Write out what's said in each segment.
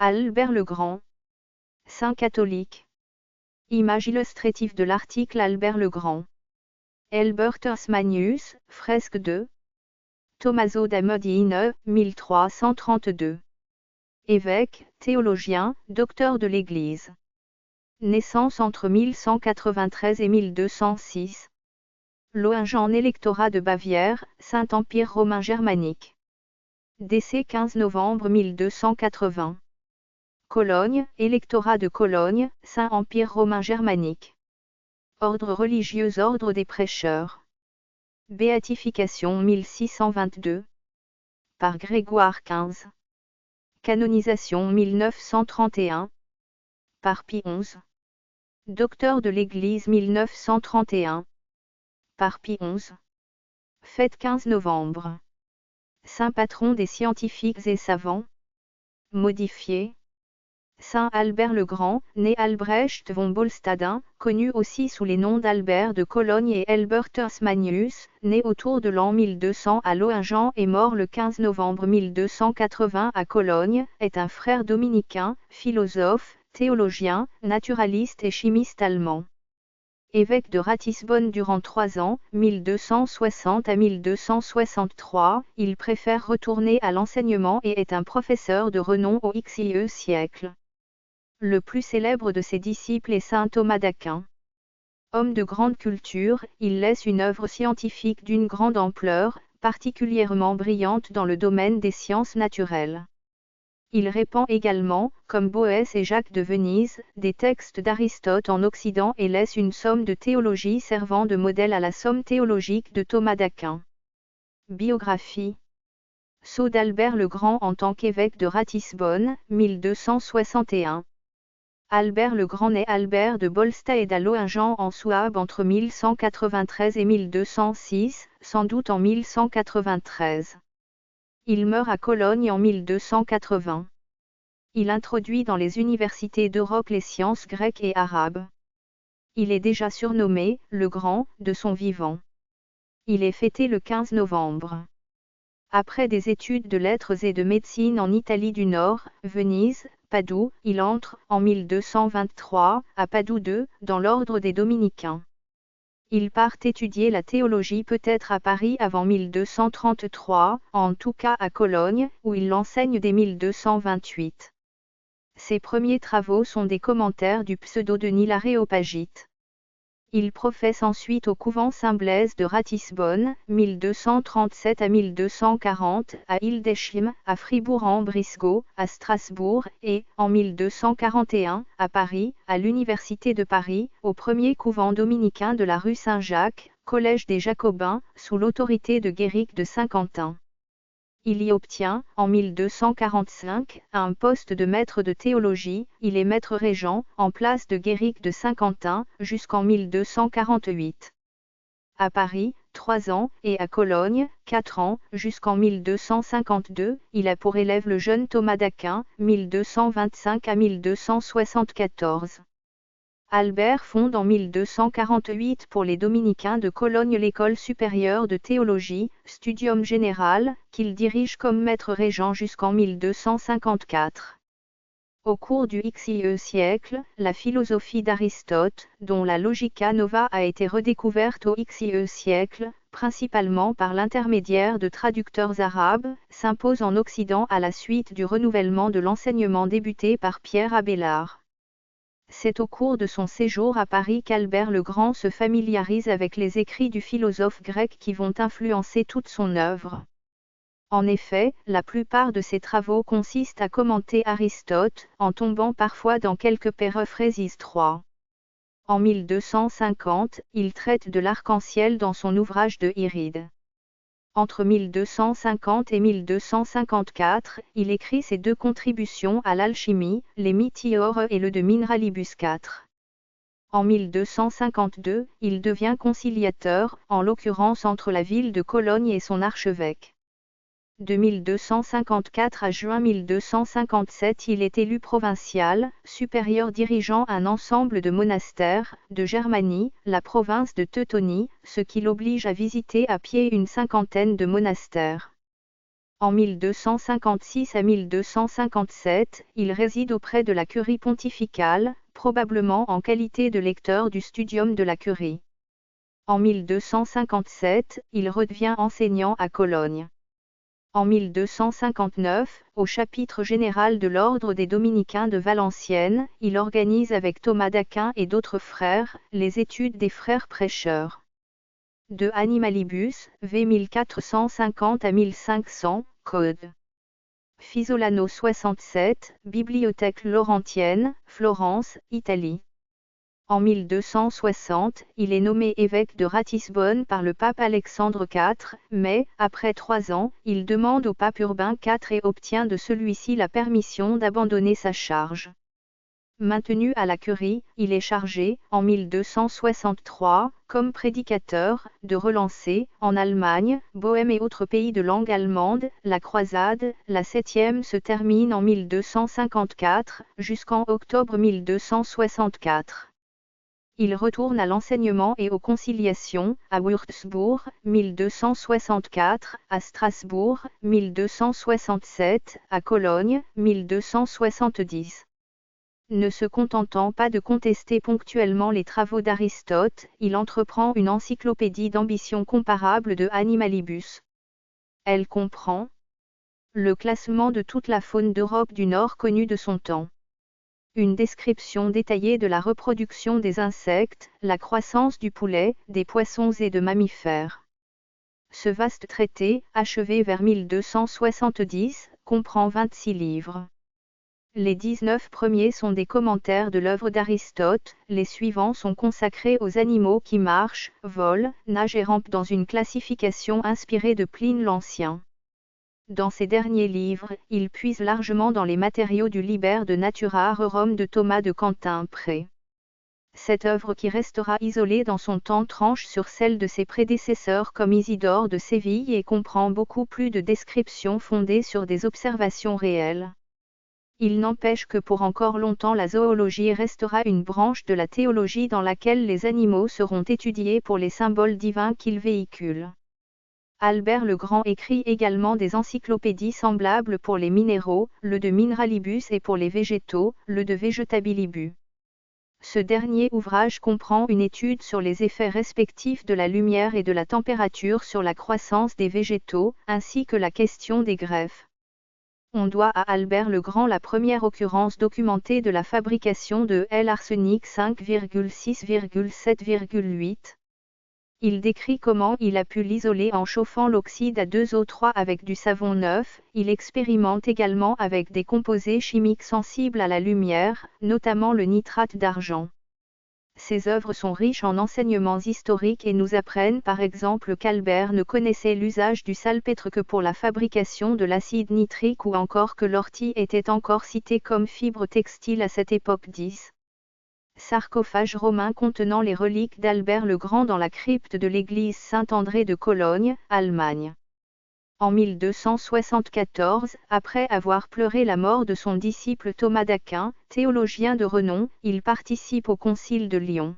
Albert le Grand. Saint catholique. Image illustrative de l'article Albert le Grand. Albertus Magnus, fresque de Tommaso da Modena, 1332. Évêque, théologien, docteur de l'Église. Naissance entre 1193 et 1206. Lohingen électorat de Bavière, Saint-Empire romain germanique. Décès 15 novembre 1280. Cologne, électorat de Cologne, Saint-Empire romain germanique. Ordre religieux Ordre des prêcheurs. Béatification 1622. Par Grégoire XV. Canonisation 1931. Par Pie XI. Docteur de l'Église 1931. Par Pie XI. Fête 15 novembre. Saint patron des scientifiques et savants. Modifié. Saint Albert le Grand, né Albrecht von Bolstadin, connu aussi sous les noms d'Albert de Cologne et Albertus Magnus, né autour de l'an 1200 à Lohingen et mort le 15 novembre 1280 à Cologne, est un frère dominicain, philosophe, théologien, naturaliste et chimiste allemand. Évêque de Ratisbonne durant 3 ans, 1260 à 1263, il préfère retourner à l'enseignement et est un professeur de renom au XIe siècle. Le plus célèbre de ses disciples est saint Thomas d'Aquin. Homme de grande culture, il laisse une œuvre scientifique d'une grande ampleur, particulièrement brillante dans le domaine des sciences naturelles. Il répand également, comme Boès et Jacques de Venise, des textes d'Aristote en Occident et laisse une somme de théologie servant de modèle à la somme théologique de Thomas d'Aquin. Biographie. Sceau d'Albert le Grand en tant qu'évêque de Ratisbonne, 1261. Albert le Grand naît Albert de Bolstad à Lohingen en Souabe entre 1193 et 1206, sans doute en 1193. Il meurt à Cologne en 1280. Il introduit dans les universités d'Europe les sciences grecques et arabes. Il est déjà surnommé « le Grand » de son vivant. Il est fêté le 15 novembre. Après des études de lettres et de médecine en Italie du Nord, Venise, Padoue, il entre, en 1223, à Padoue II, dans l'ordre des Dominicains. Il part étudier la théologie peut-être à Paris avant 1233, en tout cas à Cologne, où il l'enseigne dès 1228. Ses premiers travaux sont des commentaires du pseudo-Denis l'Aréopagite. Il professe ensuite au couvent Saint-Blaise de Ratisbonne, 1237 à 1240, à Hildesheim, à Fribourg-en-Brisgau, à Strasbourg, et, en 1241, à Paris, à l'Université de Paris, au premier couvent dominicain de la rue Saint-Jacques, collège des Jacobins, sous l'autorité de Guéric de Saint-Quentin. Il y obtient, en 1245, un poste de maître de théologie, il est maître régent, en place de Guéric de Saint-Quentin, jusqu'en 1248. À Paris, 3 ans, et à Cologne, 4 ans, jusqu'en 1252, il a pour élève le jeune Thomas d'Aquin, 1225 à 1274. Albert fonde en 1248 pour les dominicains de Cologne l'école supérieure de théologie, Studium Général, qu'il dirige comme maître régent jusqu'en 1254. Au cours du XIe siècle, la philosophie d'Aristote, dont la Logica Nova a été redécouverte au XIe siècle, principalement par l'intermédiaire de traducteurs arabes, s'impose en Occident à la suite du renouvellement de l'enseignement débuté par Pierre Abélard. C'est au cours de son séjour à Paris qu'Albert le Grand se familiarise avec les écrits du philosophe grec qui vont influencer toute son œuvre. En effet, la plupart de ses travaux consistent à commenter Aristote, en tombant parfois dans quelques périphrases 3. En 1250, il traite de l'arc-en-ciel dans son ouvrage de Hyride. Entre 1250 et 1254, il écrit ses 2 contributions à l'alchimie, les Meteor et le De Mineralibus 4. En 1252, il devient conciliateur, en l'occurrence entre la ville de Cologne et son archevêque. De 1254 à juin 1257 il est élu provincial, supérieur dirigeant un ensemble de monastères, de Germanie, la province de Teutonie, ce qui l'oblige à visiter à pied une 50aine de monastères. En 1256 à 1257, il réside auprès de la curie pontificale, probablement en qualité de lecteur du studium de la curie. En 1257, il redevient enseignant à Cologne. En 1259, au chapitre général de l'ordre des Dominicains de Valenciennes, il organise avec Thomas d'Aquin et d'autres frères, les études des frères prêcheurs. De Animalibus, v 1450 à 1500, Code. Fisolano 67, Bibliothèque Laurentienne, Florence, Italie. En 1260, il est nommé évêque de Ratisbonne par le pape Alexandre IV, mais, après 3 ans, il demande au pape Urbain IV et obtient de celui-ci la permission d'abandonner sa charge. Maintenu à la curie, il est chargé, en 1263, comme prédicateur, de relancer, en Allemagne, Bohême et autres pays de langue allemande, la croisade. La 7e se termine en 1254, jusqu'en octobre 1264. Il retourne à l'enseignement et aux conciliations, à Würzburg, 1264, à Strasbourg, 1267, à Cologne, 1270. Ne se contentant pas de contester ponctuellement les travaux d'Aristote, il entreprend une encyclopédie d'ambition comparable de Animalibus. Elle comprend le classement de toute la faune d'Europe du Nord connue de son temps, une description détaillée de la reproduction des insectes, la croissance du poulet, des poissons et de mammifères. Ce vaste traité, achevé vers 1270, comprend 26 livres. Les 19 premiers sont des commentaires de l'œuvre d'Aristote, les suivants sont consacrés aux animaux qui marchent, volent, nagent et rampent dans une classification inspirée de Pline l'Ancien. Dans ces derniers livres, il puise largement dans les matériaux du Liber de Natura Rerum de Thomas de Quentin-Pré. Cette œuvre qui restera isolée dans son temps tranche sur celle de ses prédécesseurs comme Isidore de Séville et comprend beaucoup plus de descriptions fondées sur des observations réelles. Il n'empêche que pour encore longtemps la zoologie restera une branche de la théologie dans laquelle les animaux seront étudiés pour les symboles divins qu'ils véhiculent. Albert le Grand écrit également des encyclopédies semblables pour les minéraux, le de Mineralibus et pour les végétaux, le de Vegetabilibus. Ce dernier ouvrage comprend une étude sur les effets respectifs de la lumière et de la température sur la croissance des végétaux, ainsi que la question des greffes. On doit à Albert le Grand la première occurrence documentée de la fabrication de L-arsenic 5,6,7,8. Il décrit comment il a pu l'isoler en chauffant l'oxyde à 2O3 avec du savon neuf. Il expérimente également avec des composés chimiques sensibles à la lumière, notamment le nitrate d'argent. Ses œuvres sont riches en enseignements historiques et nous apprennent par exemple qu'Albert ne connaissait l'usage du salpêtre que pour la fabrication de l'acide nitrique ou encore que l'ortie était encore citée comme fibre textile à cette époque. 10. Sarcophage romain contenant les reliques d'Albert le Grand dans la crypte de l'église Saint-André de Cologne, Allemagne. En 1274, après avoir pleuré la mort de son disciple Thomas d'Aquin, théologien de renom, il participe au concile de Lyon.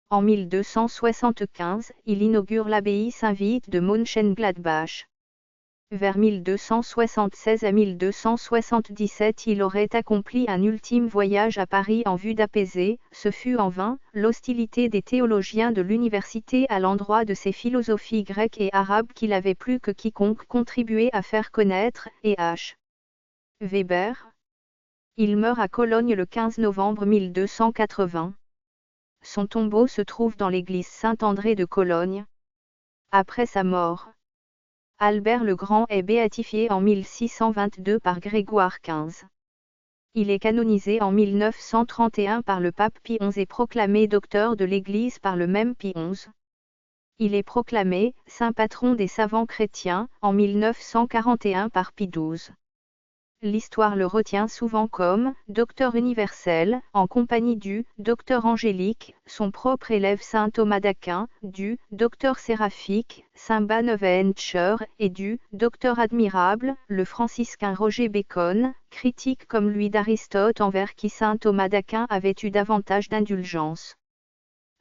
En 1275, il inaugure l'abbaye Saint-Vite de Mönchengladbach. Vers 1276 à 1277 il aurait accompli un ultime voyage à Paris en vue d'apaiser, ce fut en vain, l'hostilité des théologiens de l'université à l'endroit de ces philosophies grecques et arabes qu'il avait plus que quiconque contribué à faire connaître, et H. Weber. Il meurt à Cologne le 15 novembre 1280. Son tombeau se trouve dans l'église Saint-André de Cologne. Après sa mort, Albert le Grand est béatifié en 1622 par Grégoire XV. Il est canonisé en 1931 par le pape Pie XI et proclamé docteur de l'Église par le même Pie XI. Il est proclamé saint patron des savants chrétiens en 1941 par Pie XII. L'histoire le retient souvent comme docteur universel, en compagnie du docteur angélique, son propre élève saint Thomas d'Aquin, du docteur séraphique, saint Bonaventure, et du docteur admirable, le franciscain Roger Bacon, critique comme lui d'Aristote envers qui saint Thomas d'Aquin avait eu davantage d'indulgence.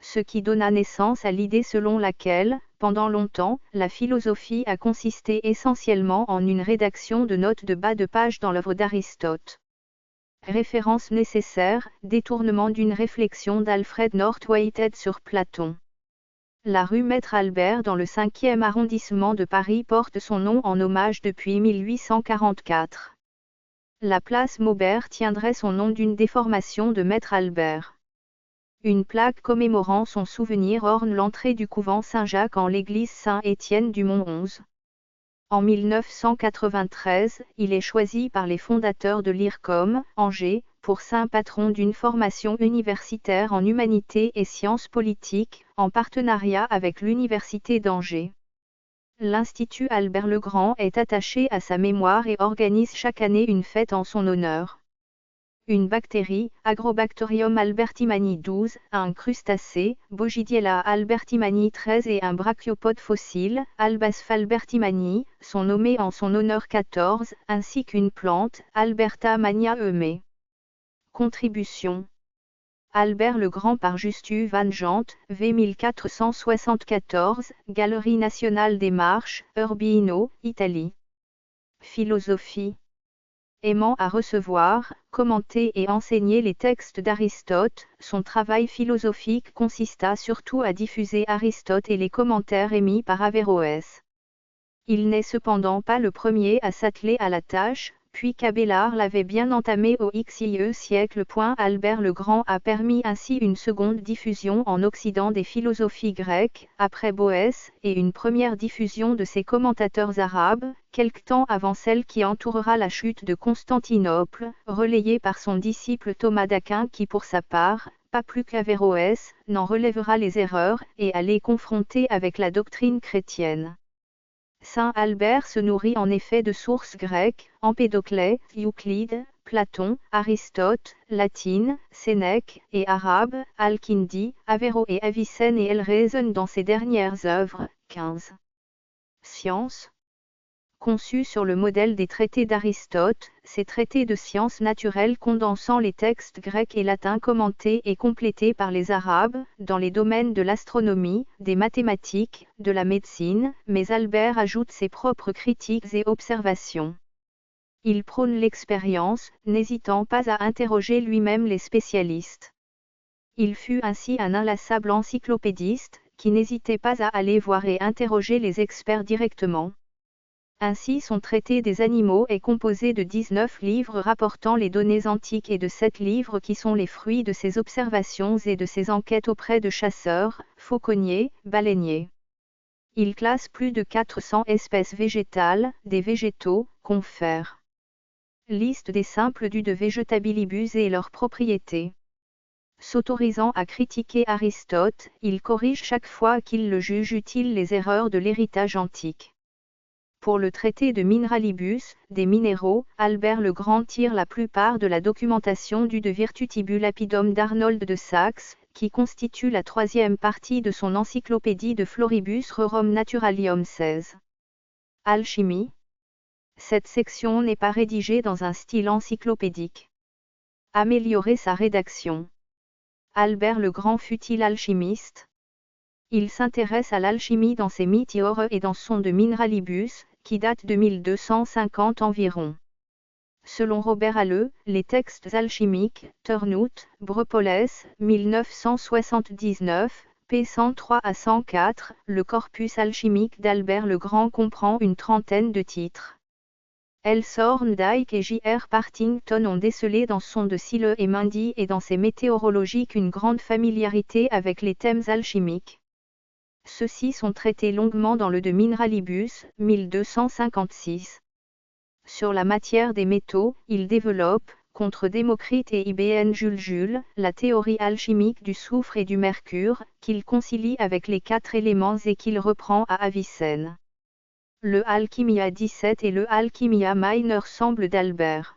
Ce qui donna naissance à l'idée selon laquelle, pendant longtemps, la philosophie a consisté essentiellement en une rédaction de notes de bas de page dans l'œuvre d'Aristote. Référence nécessaire, détournement d'une réflexion d'Alfred North Whitehead sur Platon. La rue Maître Albert dans le 5e arrondissement de Paris porte son nom en hommage depuis 1844. La place Maubert tiendrait son nom d'une déformation de Maître Albert. Une plaque commémorant son souvenir orne l'entrée du couvent Saint-Jacques en l'église Saint-Étienne du Mont 11. En 1993, il est choisi par les fondateurs de l'IRCOM, Angers, pour saint patron d'une formation universitaire en humanités et sciences politiques, en partenariat avec l'Université d'Angers. L'Institut Albert-le-Grand est attaché à sa mémoire et organise chaque année une fête en son honneur. Une bactérie, Agrobacterium albertimani 12, un crustacé, Bogidiella albertimani 13 et un brachiopode fossile, Albasf albertimani, sont nommés en son honneur 14, ainsi qu'une plante, Alberta mania Eumé. Contribution. Albert le Grand par Justu van Gent, V 1474, Galerie nationale des Marches, Urbino, Italie. Philosophie. Aimant à recevoir, commenter et enseigner les textes d'Aristote, son travail philosophique consista surtout à diffuser Aristote et les commentaires émis par Averroès. Il n'est cependant pas le premier à s'atteler à la tâche, puisque Abélard l'avait bien entamé au XIe siècle. Albert le Grand a permis ainsi une seconde diffusion en Occident des philosophies grecques, après Boès, et une première diffusion de ses commentateurs arabes, quelque temps avant celle qui entourera la chute de Constantinople, relayée par son disciple Thomas d'Aquin qui pour sa part, pas plus qu'Averroès, n'en relèvera les erreurs, et à les confronter avec la doctrine chrétienne. Saint Albert se nourrit en effet de sources grecques, Empédocle, Euclide, Platon, Aristote, latine, Sénèque, et arabe, Al-Kindi, Averroès et Avicenne, et elle raisonne dans ses dernières œuvres, 15. Sciences. Conçus sur le modèle des traités d'Aristote, ces traités de sciences naturelles condensant les textes grecs et latins commentés et complétés par les Arabes, dans les domaines de l'astronomie, des mathématiques, de la médecine, mais Albert ajoute ses propres critiques et observations. Il prône l'expérience, n'hésitant pas à interroger lui-même les spécialistes. Il fut ainsi un inlassable encyclopédiste, qui n'hésitait pas à aller voir et interroger les experts directement. Ainsi son traité des animaux est composé de 19 livres rapportant les données antiques et de 7 livres qui sont les fruits de ses observations et de ses enquêtes auprès de chasseurs, fauconniers, baleiniers. Il classe plus de 400 espèces végétales, des végétaux, confère. Liste des simples dus de Vegetabilibus et leurs propriétés. S'autorisant à critiquer Aristote, il corrige chaque fois qu'il le juge utile les erreurs de l'héritage antique. Pour le traité de Mineralibus, des minéraux, Albert le Grand tire la plupart de la documentation du De Virtutibus Lapidum d'Arnold de Saxe, qui constitue la troisième partie de son encyclopédie de Floribus Rerum Naturalium 16. Alchimie. Cette section n'est pas rédigée dans un style encyclopédique. Améliorer sa rédaction. Albert le Grand fut-il alchimiste? Il s'intéresse à l'alchimie dans ses Meteores et dans son De Mineralibus, qui date de 1250 environ. Selon Robert Halleux, les textes alchimiques, Turnhout, Brepoles, 1979, p. 103 à 104, le corpus alchimique d'Albert le Grand comprend une trentaine de titres. L. Thorndike et J.R. Partington ont décelé dans son De Sille et Mundy et dans ses météorologiques une grande familiarité avec les thèmes alchimiques. Ceux-ci sont traités longuement dans le De Mineralibus, 1256. Sur la matière des métaux, il développe, contre Démocrite et Ibn Jules, la théorie alchimique du soufre et du mercure, qu'il concilie avec les 4 éléments et qu'il reprend à Avicenne. Le Alchimia 17 et le Alchimia Minor semblent d'Albert.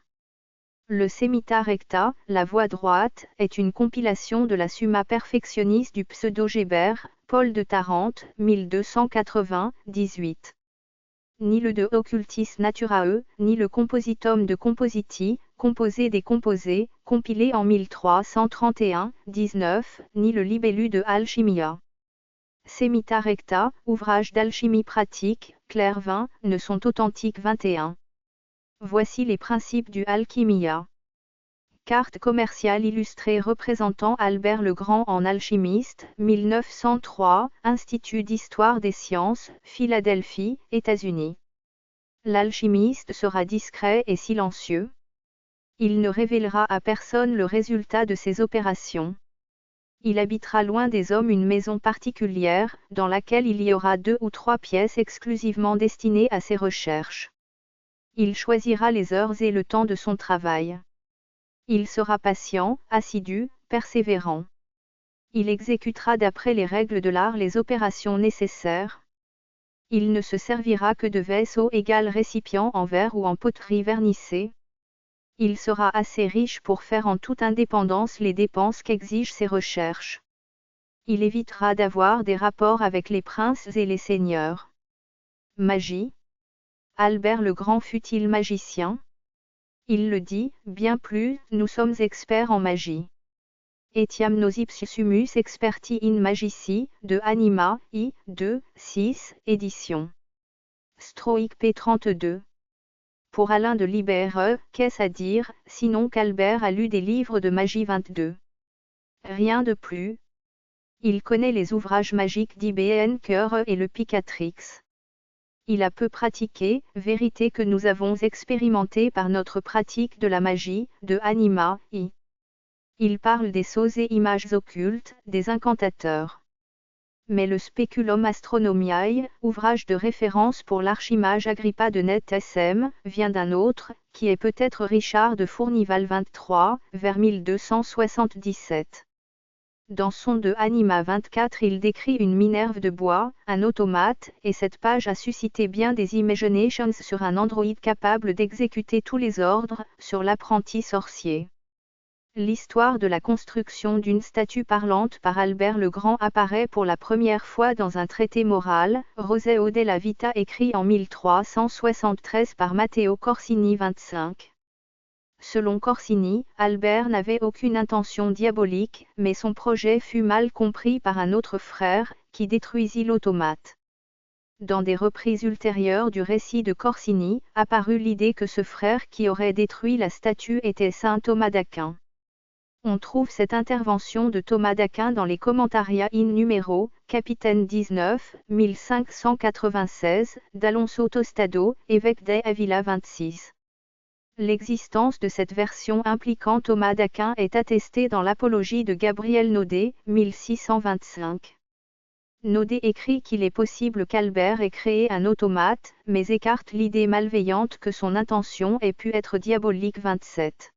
Le Semita Recta, la voie droite, est une compilation de la Summa Perfectionis du pseudo-Gébert, Paul de Tarente, 1280, 18. Ni le De Occultis Naturae, ni le Compositum de Compositi, composé des composés, compilé en 1331, 19, ni le Libellu de Alchimia. Semita Recta, ouvrage d'alchimie pratique, Clair 20, ne sont authentiques 21. Voici les principes du Alchimia. Carte commerciale illustrée représentant Albert le Grand en alchimiste, 1903, Institut d'histoire des sciences, Philadelphie, États-Unis. L'alchimiste sera discret et silencieux. Il ne révélera à personne le résultat de ses opérations. Il habitera loin des hommes une maison particulière, dans laquelle il y aura 2 ou 3 pièces exclusivement destinées à ses recherches. Il choisira les heures et le temps de son travail. Il sera patient, assidu, persévérant. Il exécutera d'après les règles de l'art les opérations nécessaires. Il ne se servira que de vaisseaux égales récipients en verre ou en poterie vernissée. Il sera assez riche pour faire en toute indépendance les dépenses qu'exigent ses recherches. Il évitera d'avoir des rapports avec les princes et les seigneurs. Magie. Albert le Grand fut-il magicien? Il le dit, bien plus, nous sommes experts en magie. Etiam nos ipsius sumus experti in magici, de Anima, I, 2, 6, édition. Stroic p. 32. Pour Alain de Libère, qu'est-ce à dire, sinon qu'Albert a lu des livres de magie 22. Rien de plus. Il connaît les ouvrages magiques d'Ibn Cœur et le Picatrix. Il a peu pratiqué, vérité que nous avons expérimenté par notre pratique de la magie, de Anima, I. Il parle des sceaux et images occultes, des incantateurs. Mais le Speculum Astronomiae, ouvrage de référence pour l'archimage Agrippa de Net SM, vient d'un autre, qui est peut-être Richard de Fournival 23, vers 1277. Dans son de Anima 24 il décrit une Minerve de bois, un automate, et cette page a suscité bien des imaginations sur un androïde capable d'exécuter tous les ordres, sur l'apprenti sorcier. L'histoire de la construction d'une statue parlante par Albert le Grand apparaît pour la première fois dans un traité moral, Roseo della Vita écrit en 1373 par Matteo Corsini 25. Selon Corsini, Albert n'avait aucune intention diabolique, mais son projet fut mal compris par un autre frère, qui détruisit l'automate. Dans des reprises ultérieures du récit de Corsini, apparut l'idée que ce frère qui aurait détruit la statue était saint Thomas d'Aquin. On trouve cette intervention de Thomas d'Aquin dans les Commentaria in numero, capitaine 19, 1596, d'Alonso Tostado, évêque d'Avila 26. L'existence de cette version impliquant Thomas d'Aquin est attestée dans l'Apologie de Gabriel Naudé, 1625. Naudé écrit qu'il est possible qu'Albert ait créé un automate, mais écarte l'idée malveillante que son intention ait pu être diabolique 27.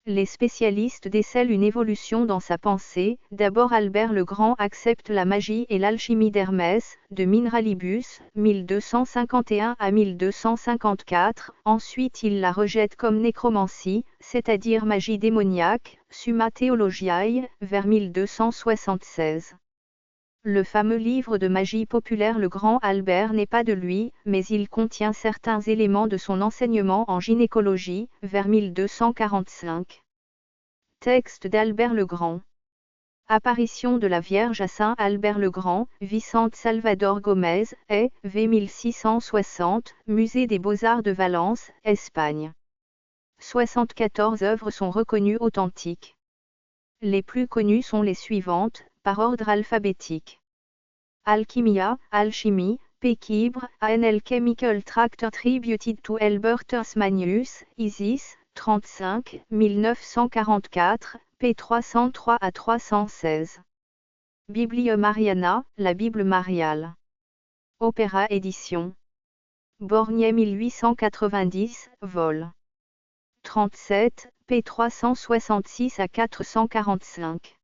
Les spécialistes décèlent une évolution dans sa pensée. D'abord Albert le Grand accepte la magie et l'alchimie d'Hermès, de Mineralibus, 1251 à 1254, ensuite il la rejette comme nécromancie, c'est-à-dire magie démoniaque, Summa Theologiae, vers 1276. Le fameux livre de magie populaire Le Grand Albert n'est pas de lui, mais il contient certains éléments de son enseignement en gynécologie, vers 1245. Texte d'Albert le Grand. Apparition de la Vierge à Saint Albert le Grand, Vicente Salvador Gomez, v 1660, Musée des Beaux-Arts de Valence, Espagne. 74 œuvres sont reconnues authentiques. Les plus connues sont les suivantes, par ordre alphabétique. Alchimia, Alchimie, Péquibre, ANL Chemical Tract Attributed to Albert Tasmanius, Isis, 35, 1944, p. 303 à 316. Biblia Mariana, la Bible mariale. Opéra édition. Borgnet 1890, vol. 37, p. 366 à 445.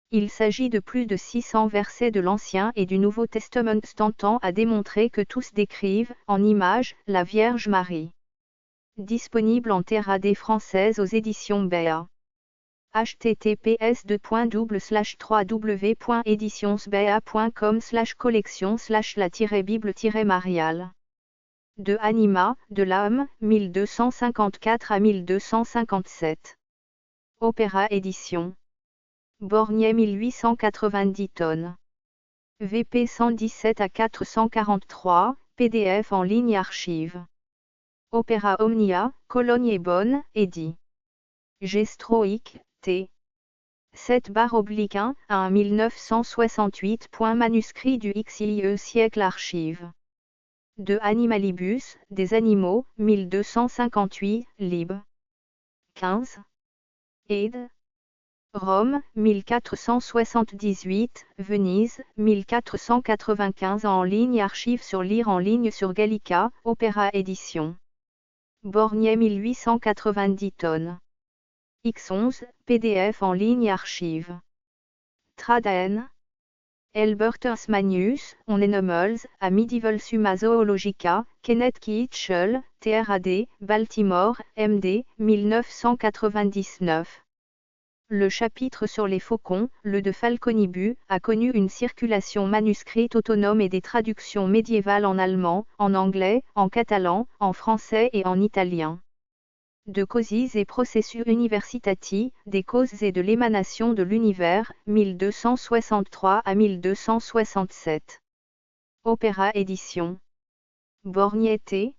Il s'agit de plus de 600 versets de l'Ancien et du Nouveau Testament tentant à démontrer que tous décrivent, en images, la Vierge Marie. Disponible en Terradé française aux éditions Béat. https://www.editionsbea.com/collection/la-bible-mariale. De Anima, de l'âme, 1254 à 1257. Opéra édition. Borgnet 1890 tonnes. VP 117 à 443, PDF en ligne archive. Opéra Omnia, Cologne et Bonn, édit. Gestroïc, T. 7/1 à 1968. Manuscrit du XIe siècle archive. De Animalibus, des animaux, 1258, lib. 15. Ed. Rome, 1478, Venise, 1495. En ligne archive sur Lire en ligne sur Gallica, Opéra édition. Borgnet 1890 tonnes. X11, PDF en ligne archive. Tradaen. Elbertus Magnus, On Animals, à Medieval Summa Zoologica, Kenneth Kitchell, TRAD, Baltimore, MD, 1999. Le chapitre sur les faucons, le de Falconibus, a connu une circulation manuscrite autonome et des traductions médiévales en allemand, en anglais, en catalan, en français et en italien. De Causis et Processus Universitati, des causes et de l'émanation de l'univers, 1263 à 1267. Opéra édition. Borgnet,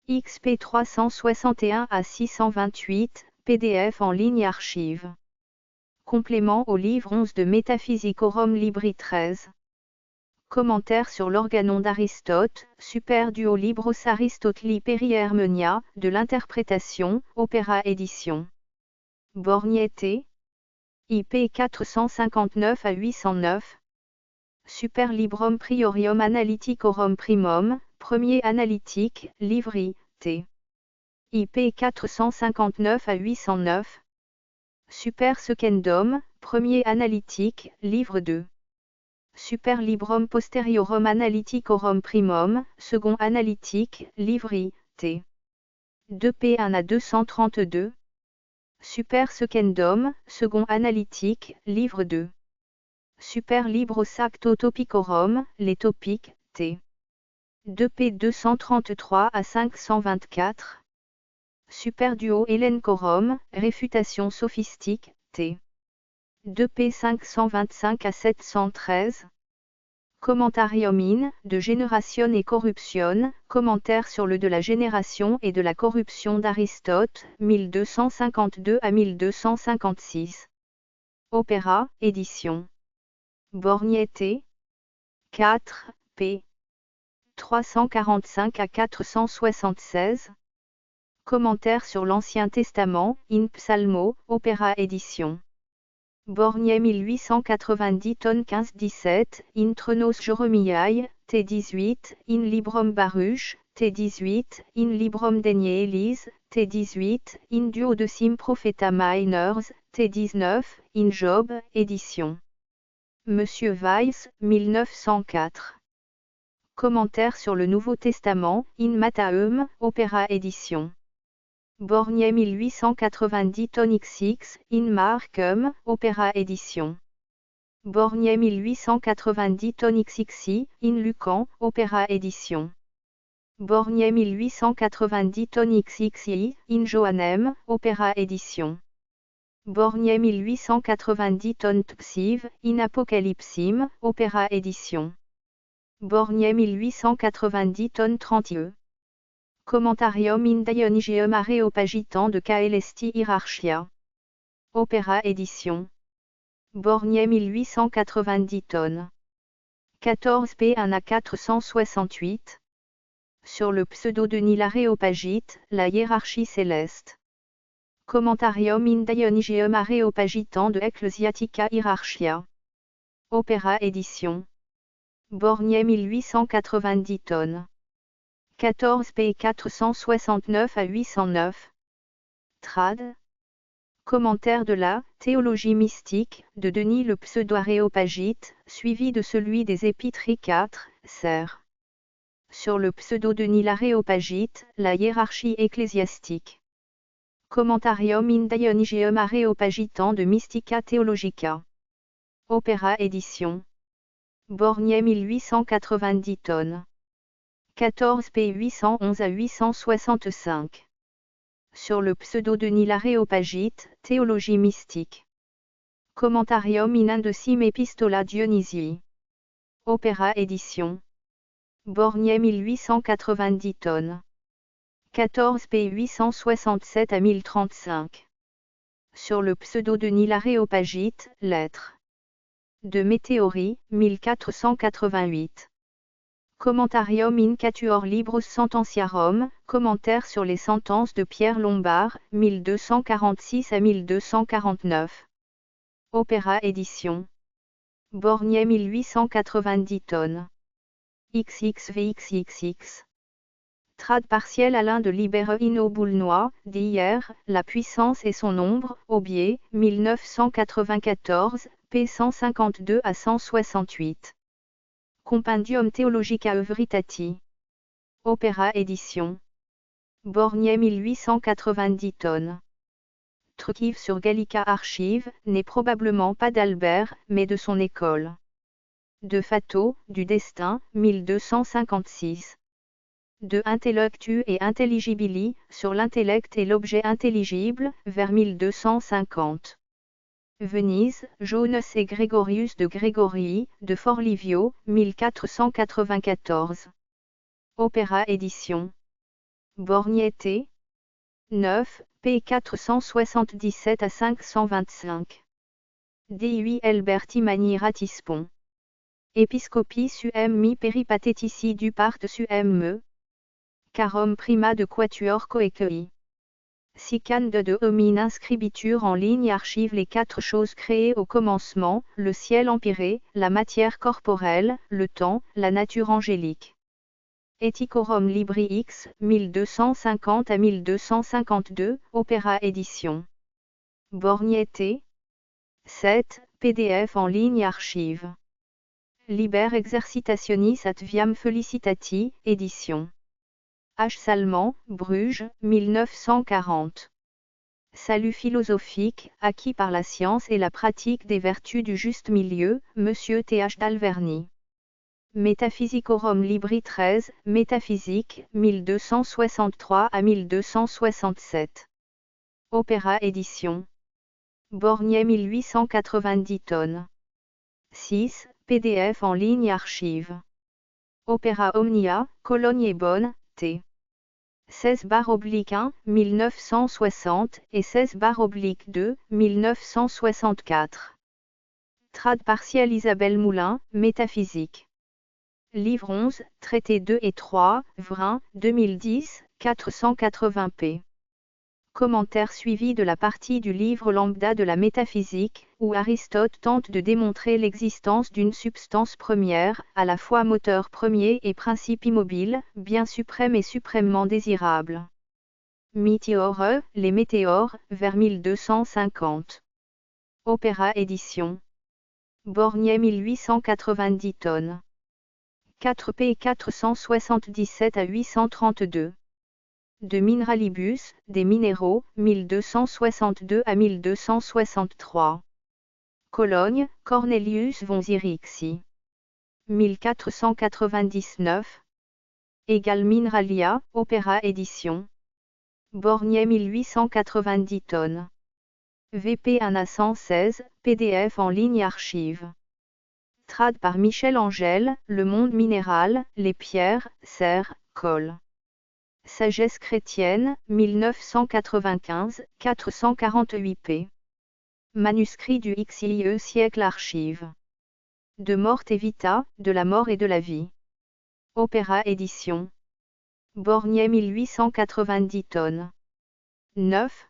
XP 361 à 628, PDF en ligne archive. Complément au livre 11 de Métaphysicorum Libri 13. Commentaire sur l'organon d'Aristote, Super Duo Libros Aristoteli Perihermenia, de l'interprétation, Opéra édition. Borgnet, IP 459 à 809. Super Librum Priorium Analyticorum Primum, premier analytique, Livri, T. IP 459 à 809. Super Secundum, premier analytique, livre 2. Super Librum Posteriorum Analyticorum Primum, second analytique, livre T. 2p1 à 232. Super Secundum, second analytique, livre 2. Super Libros Acto Topicorum, les topiques, T. 2p 233 à 524. Super Duo Elencorum, réfutation sophistique, T. 2p 525 à 713. Commentarium in, de Generation et Corruption, commentaire sur le de la génération et de la corruption d'Aristote, 1252 à 1256. Opéra, édition. Borgnet, 4, p. 345 à 476. Commentaire sur l'Ancien Testament, in Psalmo, Opéra édition. Borgnet 1890 tonnes 15-17, in Trenos Joromiae, T18, in Librum Baruch, T18, in Librum Denier Élise, T18, in Duodecim Propheta Minors, T19, in Job, édition. Monsieur Weiss, 1904. Commentaire sur le Nouveau Testament, in Mattheum, Opéra édition. Borgnet 1890 tonnes XX, in Marcum, Opéra édition. Borgnet 1890 tonnes XXI, in Lucan, Opéra édition. Borgnet 1890 tonnes XXI, in Johannem, Opéra édition. Borgnet 1890 tonnes Psiv, in Apocalypsim, Opéra édition. Borgnet 1890 tonnes 30 Commentarium in Dionysium Areopagitan de Caelesti Hierarchia. Opéra édition. Borgnet 1890 tonnes. 14p1 à 468. Sur le pseudo-Denis l'Aréopagite, la hiérarchie céleste. Commentarium in Dionysium Areopagitan de Ecclesiastica Hierarchia. Opéra édition. Borgnet 1890 tonnes. 14p 469 à 809. Trad. Commentaire de la Théologie mystique de Denis le pseudo-aréopagite, suivi de celui des Épîtres 4, Ser. Sur le pseudo-Denis l'Aréopagite, la hiérarchie ecclésiastique. Commentarium in Dionysium Areopagitan de Mystica Theologica. Opéra édition. Borgnet 1890 tonnes. 14p 811 à 865. Sur le pseudo-Denis l'Aréopagite, Théologie mystique. Commentarium in Indecim Epistola Dionysii. Opéra Édition. Borgnet 1890 tonnes. 14 p 867 à 1035. Sur le pseudo de l'Aréopagite, lettres. De Météorie, 1488. Commentarium in Catuor Libros Sententiarum, commentaire sur les sentences de Pierre Lombard, 1246 à 1249. Opéra Édition. Borgnet 1890 tonnes. XXVXXX. Trad partiel Alain de Libere Inno Boulnois, d'hier, La puissance et son ombre, Aubier, 1994, p. 152 à 168. Compendium Theologica Veritati. Opéra Édition. Borgnet 1890 tonnes. Trucive sur Gallica Archive, n'est probablement pas d'Albert, mais de son école. De Fato, du Destin, 1256. De Intellectu et Intelligibili, sur l'intellect et l'objet intelligible, vers 1250. Venise, Jones et Grégorius de Grégorii, de Forlivio, 1494. Opéra Édition. Borgnet 9, p. 477 à 525. Dei Alberti Mani Ratispon. Episcopi suem mi peripatetici du part suem me. Carom prima de quatuor coequei. Sican de homine inscribiture en ligne archive les 4 choses créées au commencement, le ciel empyré, la matière corporelle, le temps, la nature angélique. Ethicorum Libri X, 1250 à 1252, Opéra Édition. Borgnet 7, PDF en ligne archive. Liber Exercitationis at Viam Felicitati, édition. H. Salman, Bruges, 1940. Salut philosophique, acquis par la science et la pratique des vertus du juste milieu, Monsieur Th. d'Alverny. Metaphysicorum Libri 13, Métaphysique, 1263 à 1267. Opéra Édition. Borgnet 1890 tonnes. 6, PDF en ligne archive. Opéra Omnia, Cologne et Bonn, t. 16/1, 1960 et 16/2, 1964. Trad partiel Isabelle Moulin, Métaphysique. Livre 11, Traité 2 et 3, Vrin, 2010, 480 p. Commentaire suivi de la partie du livre Lambda de la métaphysique, où Aristote tente de démontrer l'existence d'une substance première, à la fois moteur premier et principe immobile, bien suprême et suprêmement désirable. Météore, les météores, vers 1250. Opéra Édition. Borgnet 1890 tonnes. 4 p 477 à 832. De Mineralibus, des minéraux, 1262 à 1263. Cologne, Cornelius von Zirixi. 1499. Égal Mineralia, Opéra Édition. Borgnet 1890 tonnes. VP 1 à 116, PDF en ligne archive. Trad par Michel Angèle, Le monde minéral, les pierres, serre, colle. Sagesse chrétienne, 1995, 448 p. Manuscrit du XIe siècle archive. De Morte et Vita, de la mort et de la vie. Opéra Édition. Borgnet 1890 tonnes. 9.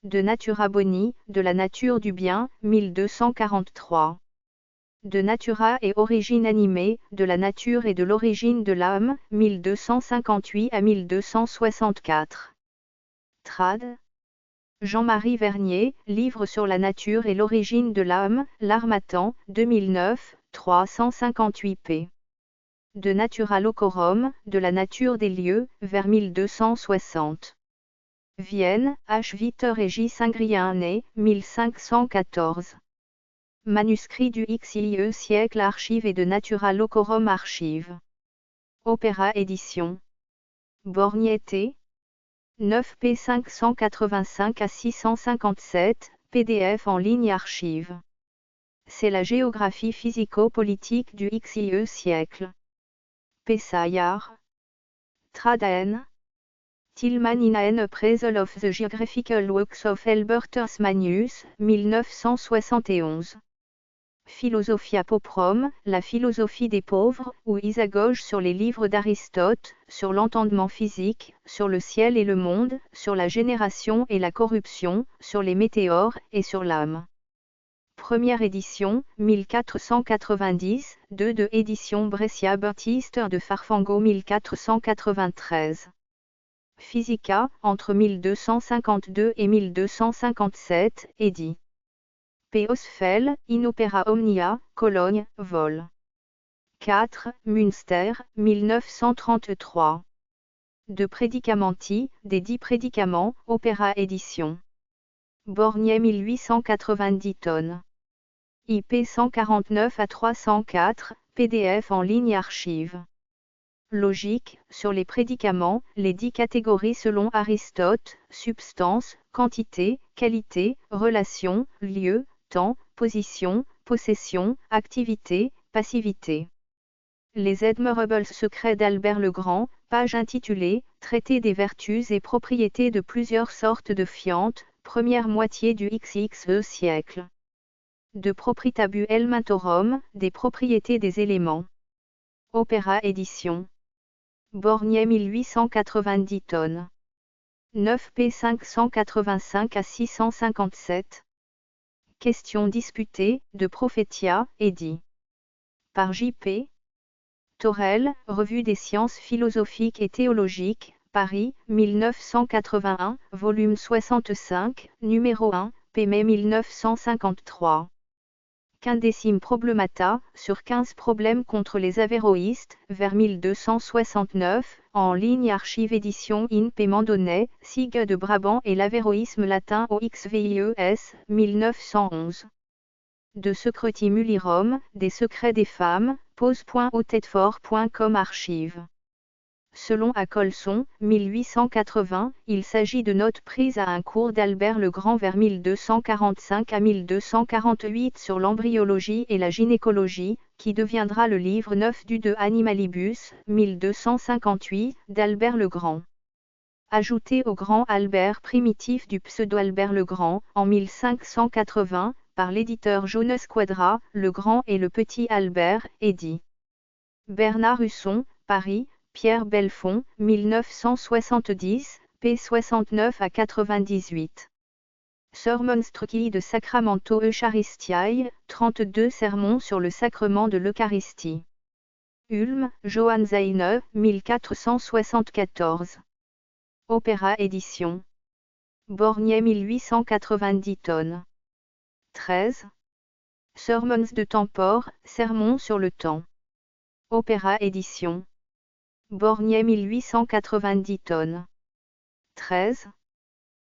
De Natura Boni, de la nature du bien, 1243. De Natura et origine animée, de la nature et de l'origine de l'âme, 1258 à 1264. Trad. Jean-Marie Vernier, Livre sur la nature et l'origine de l'âme, L'Harmattan, 2009, 358 p. De Natura Locorum, de la nature des lieux, vers 1260. Vienne, H. Victor et J. Saint-Grianet, 1514. Manuscrit du XIe siècle archive et de Natura Locorum archive. Opéra Édition. Borgnet 9 p 585 à 657, PDF en ligne archive. C'est la géographie physico-politique du XIe siècle. P. Sayar. Tradaen. Tillman in an Appraisal of the Geographical Works of Albert Asmanius, 1971. Philosophia Poprum, la philosophie des pauvres, ou Isagoge sur les livres d'Aristote, sur l'entendement physique, sur le ciel et le monde, sur la génération et la corruption, sur les météores et sur l'âme. Première édition, 1490, 2 de édition Brescia Baptiste de Farfango 1493. Physica, entre 1252 et 1257, édit. P. Osfel, In Opera Omnia, Cologne, vol. 4, Münster, 1933. De Prédicamenti, des 10 prédicaments, Opéra édition. Borgnet 1890 tonnes. IP 149 à 304, PDF en ligne archive. Logique, sur les prédicaments, les 10 catégories selon Aristote, substance, quantité, qualité, relation, lieu, temps, position, possession, activité, passivité. Les Admirables secrets d'Albert le Grand, page intitulée « Traité des vertus et propriétés de plusieurs sortes de fientes, première moitié du XXe siècle. De Propritabu Elementorum, des propriétés des éléments. Opéra édition. Borgnet 1890 tonnes. 9 p 585 à 657. Question disputée, de Prophetia, édit. Par J.P. Torel, Revue des sciences philosophiques et théologiques, Paris, 1981, volume 65, numéro 1, p. mai 1953. Quindécime Problemata, sur 15 problèmes contre les avéroïstes, vers 1269, en ligne archive édition in P. Mandonnet, Sigue de Brabant et l'avéroïsme latin au XVIES, 1911. De Secreti Mulierum, des secrets des femmes, pose.autetfort.com archive. Selon Acolson, 1880, il s'agit de notes prises à un cours d'Albert le Grand vers 1245 à 1248 sur l'embryologie et la gynécologie, qui deviendra le livre 9 du De Animalibus, 1258, d'Albert le Grand. Ajouté au Grand Albert primitif du pseudo-Albert le Grand, en 1580, par l'éditeur Jonas Quadra, le Grand et le Petit Albert, édit. Bernard Husson, Paris, Pierre Belfond, 1970, p. 69 à 98. Sermons Truci de Sacramento Eucharistiae, 32 sermons sur le sacrement de l'Eucharistie. Ulm, Johann Seine, 1474. Opéra édition. Borgnet 1890 tonnes. 13. Sermons de Tempore, sermons sur le temps. Opéra édition. Borgnet 1890 tonnes. 13.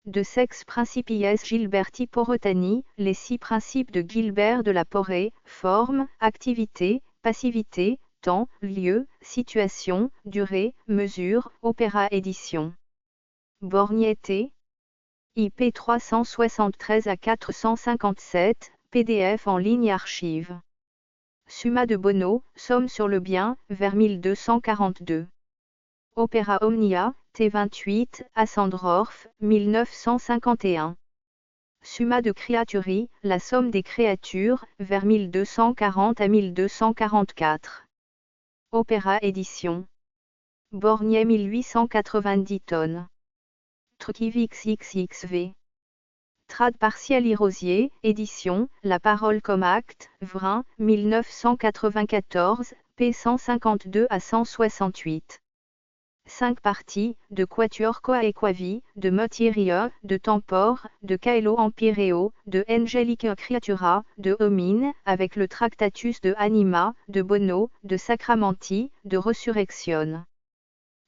De Sex Principies Gilberti Porotani, les 6 principes de Gilbert de la Porée, forme, activité, passivité, temps, lieu, situation, durée, mesure, opéra édition. Borgnet T. IP 373 à 457, PDF en ligne archive. Summa de Bono, Somme sur le bien, vers 1242. Opera Omnia, T28, Assandrorf, 1951. Summa de Creaturi, la somme des créatures, vers 1240 à 1244. Opéra édition. Borgnet 1890 tonnes. Trucivix XXV. Trad partiali Rosier, édition, La parole comme acte, Vrin, 1994, p. 152 à 168. 5 parties, de Quatuor Coaequavi, de Motieria, de Tempore, de Caelo Empireo, de Angelica Creatura, de Homine, avec le Tractatus de Anima, de Bono, de Sacramenti, de Resurrection.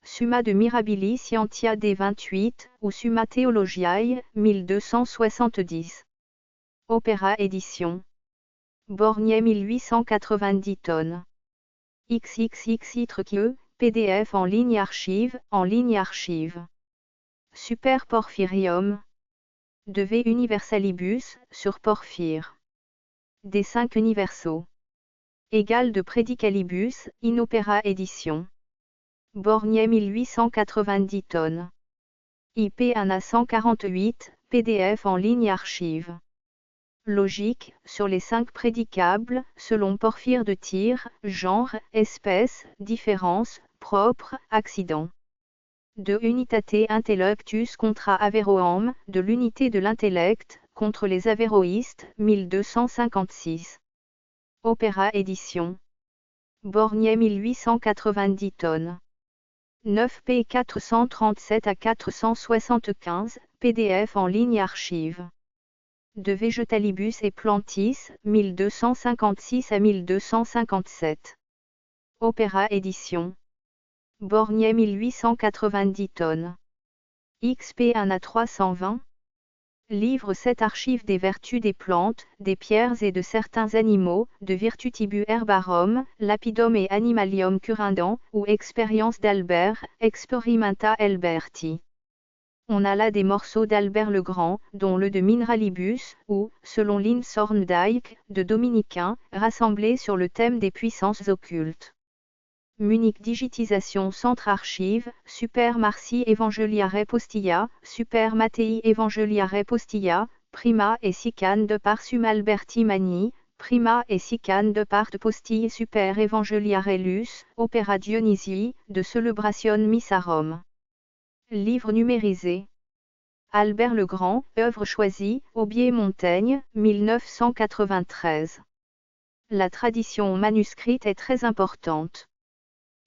Summa de Mirabili Scientia D28, ou Summa Theologiae, 1270. Opéra édition. Borgnet 1890 tonnes. XXXI Truquieux, PDF en ligne archive, Super Porphyrium. De V Universalibus, sur Porphyre. des 5 universaux. Égal de Prédicalibus, in opera édition. Borgnet 1890 tonnes. IP 1 à 148, PDF en ligne archive. Logique, sur les 5 prédicables, selon Porphyre de Tyr, genre, espèce, différence, propre, accident. De unitate intellectus contra Averroam, de l'unité de l'intellect, contre les avéroïstes, 1256. Opéra édition. Borgnet 1890 tonnes. 9p 437 à 475, PDF en ligne archive. De Vegetalibus et Plantis, 1256 à 1257. Opéra édition. Borgnet 1890 tonnes. XP 1 à 320. Livre 7 Archives des vertus des plantes, des pierres et de certains animaux, de Virtutibu Herbarum, Lapidum et Animalium Currendam, ou Expérience d'Albert, Experimenta Alberti. On a là des morceaux d'Albert le Grand, dont le de Mineralibus, ou, selon Lynn Thorndike, de Dominicains, rassemblés sur le thème des puissances occultes. Munich Digitisation Centre Archives, Super Marci Evangeliare Postilla, Super Mattei Evangeliare Postilla, Prima et Sicane de Parsum Alberti Magni, Prima et Sicane de part Postille Super Evangeliare Lus, Opera Dionysii, de Celebration Missarum. Livre numérisé. Albert le Grand, œuvre choisie, Aubier-Montaigne, 1993. La tradition manuscrite est très importante.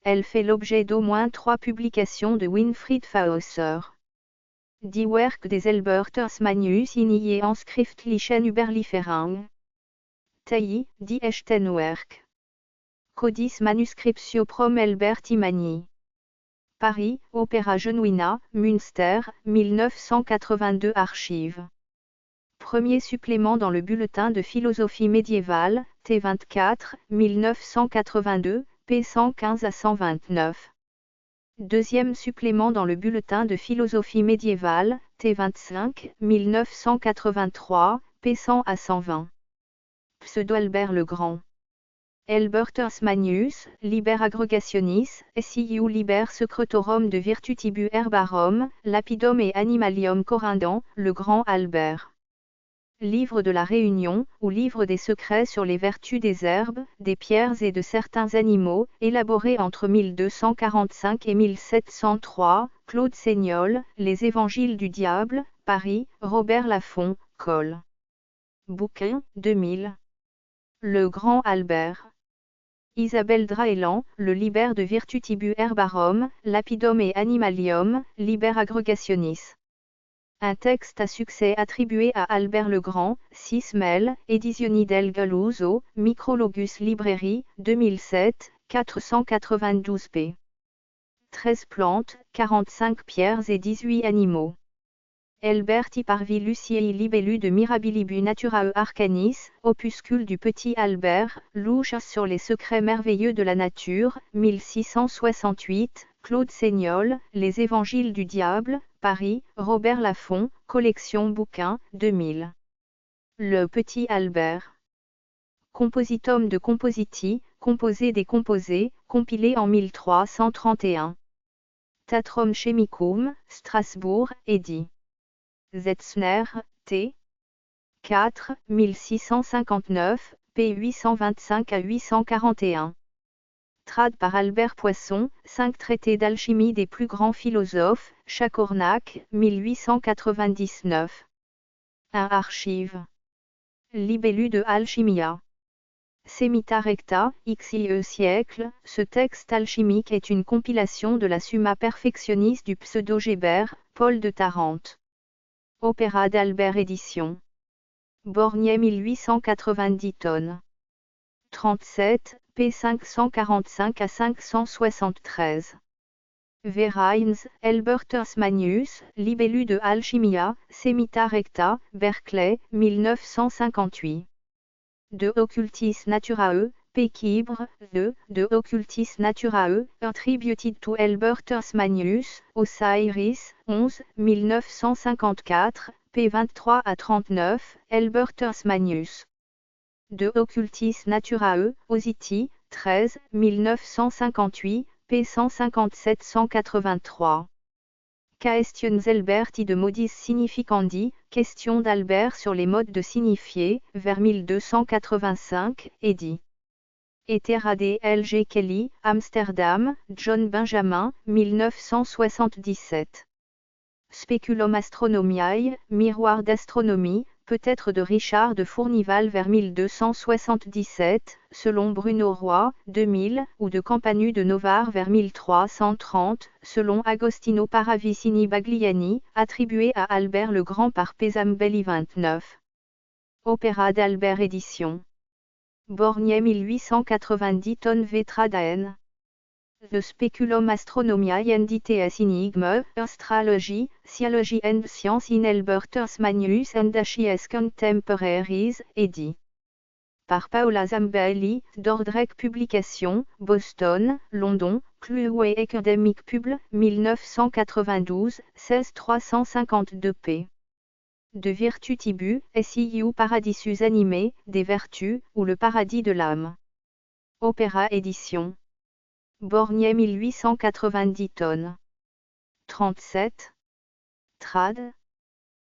Elle fait l'objet d'au moins 3 publications de Winfried Fausser. Die Werk des Elberters Magnus in je Anschriftlichen Überlieferung. Tailly, die Echten-Werk. Codis Manuscriptio prom Alberti Magni. Paris, Opéra Genuina, Münster, 1982 Archives. Premier supplément dans le bulletin de philosophie médiévale, T24, 1982, p. 115 à 129. Deuxième supplément dans le bulletin de philosophie médiévale, T25, 1983, p. 100 à 120. Pseudo-Albert le Grand. Elbertus Magnus, Liber Aggregationis, SIU Liber Secretorum de Virtutibu Herbarum, Lapidum et Animalium Correndam, le Grand Albert. Livre de la Réunion, ou Livre des secrets sur les vertus des herbes, des pierres et de certains animaux, élaboré entre 1245 et 1703, Claude Seignol, Les Évangiles du Diable, Paris, Robert Laffont, Col. Bouquin, 2000. Le Grand Albert. Isabelle Draélan, le Liber de Virtutibu Herbarum, Lapidum et Animalium, Liber Aggregationis. Un texte à succès attribué à Albert le Grand, 6 Mel, Editioni del Galuso, Micrologus Librairie, 2007, 492 p. 13 plantes, 45 pierres et 18 animaux. Elberti Parvi Luciei Libellu de Mirabilibu Naturae Arcanis, opuscule du petit Albert, louche sur les secrets merveilleux de la nature, 1668, Claude Seignol, Les Évangiles du Diable, Paris, Robert Laffont, Collection Bouquin, 2000. Le petit Albert. Compositum de Compositi, composé des composés, compilé en 1331. Tatrum Chemicum, Strasbourg, édit. Zetzner, T. 4, 1659, p. 825 à 841. Trad par Albert Poisson, 5 traités d'alchimie des plus grands philosophes, Chacornac, 1899. 1 Archive. Libellu de Alchimia. Semita Recta, XIe siècle, ce texte alchimique est une compilation de la Summa Perfectionis du pseudo-Gébert, Paul de Tarente. Opéra d'Albert édition. Borgnet 1890 tonnes. 37, p. 545 à 573. Vereins, Elbertus Magnus, Libellu de Alchimia, Semita Recta, Berkeley, 1958. De Occultis Naturae, P. Quibre, de Occultis Naturae, Attributed to Elbertus Magnus, Osiris, 11, 1954, p. 23 à 39, Elbertus Magnus. De Occultis Naturae, Osity, 13, 1958, p. 157-183. Questions Alberti de modis significandi, question d'Albert sur les modes de signifier, vers 1285, édit. Etherade L.G. Kelly, Amsterdam, John Benjamin, 1977. Speculum Astronomiae, Miroir d'astronomie, peut-être de Richard de Fournival vers 1277, selon Bruno Roy, 2000, ou de Campanu de Novare vers 1330, selon Agostino Paravicini Bagliani, attribué à Albert le Grand par Pesambelli 29. Opéra d'Albert édition. Borgnet 1890 tonnes Vetradaen. The Speculum Astronomiae and Ditaeas Enigma, Astrology, Theology and Science in Albertus Magnus and Dacius Contemporaries, édit. Par Paola Zambelli, Dordrecht Publications, Boston, London, Clueway Academic Pub, 1992, 16 352 p. De Virtutibus, SIU Paradisus Animé, des Vertus, ou le Paradis de l'âme. Opéra édition. Borgnet 1890 tonnes. 37. Trad.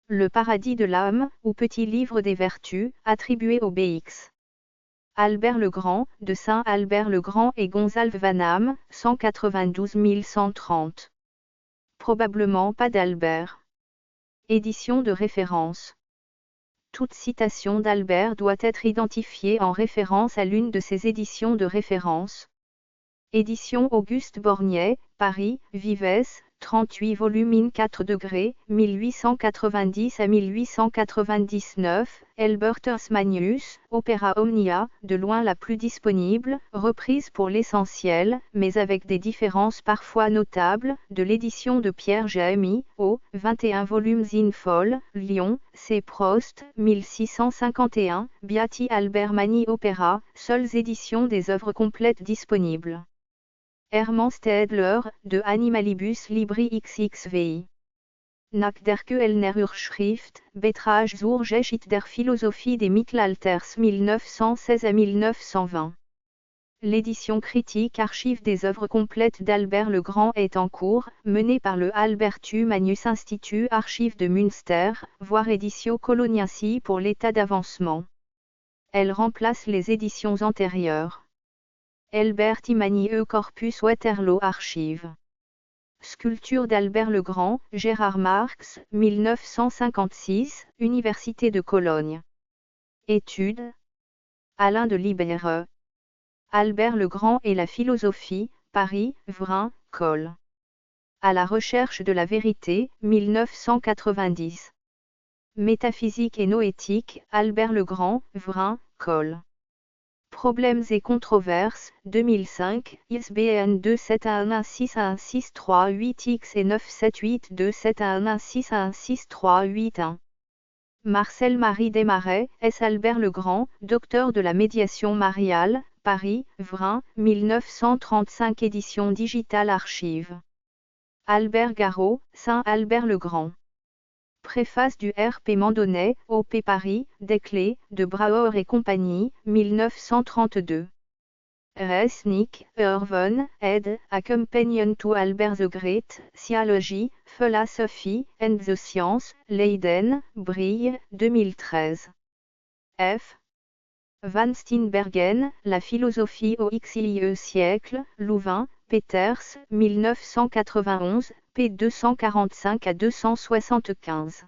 Le Paradis de l'âme, ou Petit Livre des Vertus, attribué au BX. Albert le Grand, de Saint Albert le Grand et Gonzalve Vanham, 192 130. Probablement pas d'Albert. Édition de référence. Toute citation d'Albert doit être identifiée en référence à l'une de ses éditions de référence. Édition Auguste Borgnet, Paris, Vives, 38 volumes 4 degrés, 1890 à 1899, Albertus Magnus, Opera Omnia, de loin la plus disponible, reprise pour l'essentiel, mais avec des différences parfois notables, de l'édition de Pierre Jaemy, au 21 volumes in Foll, Lyon, C. Prost, 1651, Beati Albert Mani Opera, seules éditions des œuvres complètes disponibles. Hermann Stedler, de Animalibus Libri XXVI. Nach der Kölner Urschrift, Betrag zur Geschichte der Philosophie des Mittelalters 1916 à 1920. L'édition critique archive des œuvres complètes d'Albert le Grand est en cours, menée par le Albertus Magnus Institut Archives de Münster, voire Editio Coloniensi pour l'état d'avancement. Elle remplace les éditions antérieures. Alberti Magnus Corpus Waterloo Archives. Sculpture d'Albert le Grand, Gérard Marx, 1956, Université de Cologne. Études. Alain de Libéreux. Albert le Grand et la philosophie, Paris, Vrin, Col. À la recherche de la vérité, 1990. Métaphysique et noétique, Albert le Grand, Vrin, Col. Problèmes et controverses, 2005, ISBN 2711616338X et 9782711616381. Marcel-Marie Desmarais, S. Albert le Grand, docteur de la médiation mariale, Paris, Vrin, 1935 édition digitale archive. Albert Garot, Saint Albert le Grand. Préface du R.P. Mandonnet, O.P. Paris, Desclés, de Brouwer et compagnie, 1932. Resnick, Irven, ed. A Companion to Albert the Great, Theology, Philosophy, and the Science, Leiden, Brille, 2013. F. Van Steenbergen, La philosophie au XIe siècle, Louvain, Peters, 1991, p. 245 à 275.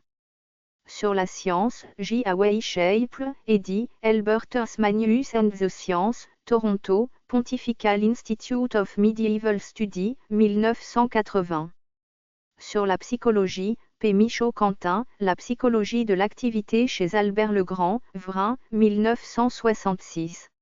Sur la science, J. A. Weishaupt, édit, Albertus Magnus and the Science, Toronto, Pontifical Institute of Medieval Study, 1980. Sur la psychologie, P. Michaud-Quentin, La psychologie de l'activité chez Albert le Grand, Vrin, 1966.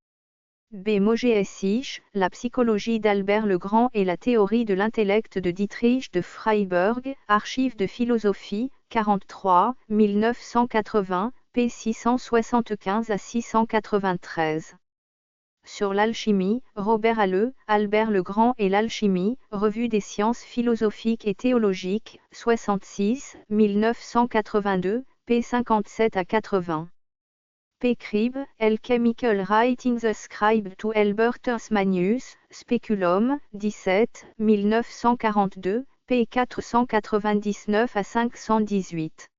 B. Mogé-Essich, La psychologie d'Albert le Grand et la théorie de l'intellect de Dietrich de Freiberg, Archives de philosophie, 43, 1980, p. 675 à 693. Sur l'alchimie, Robert Halleux, Albert le Grand et l'alchimie, Revue des sciences philosophiques et théologiques, 66, 1982, p. 57 à 80. P. Cribb, L. Chemical Writings ascribed to Albertus Magnus, Speculum, 17, 1942, p. 499 à 518.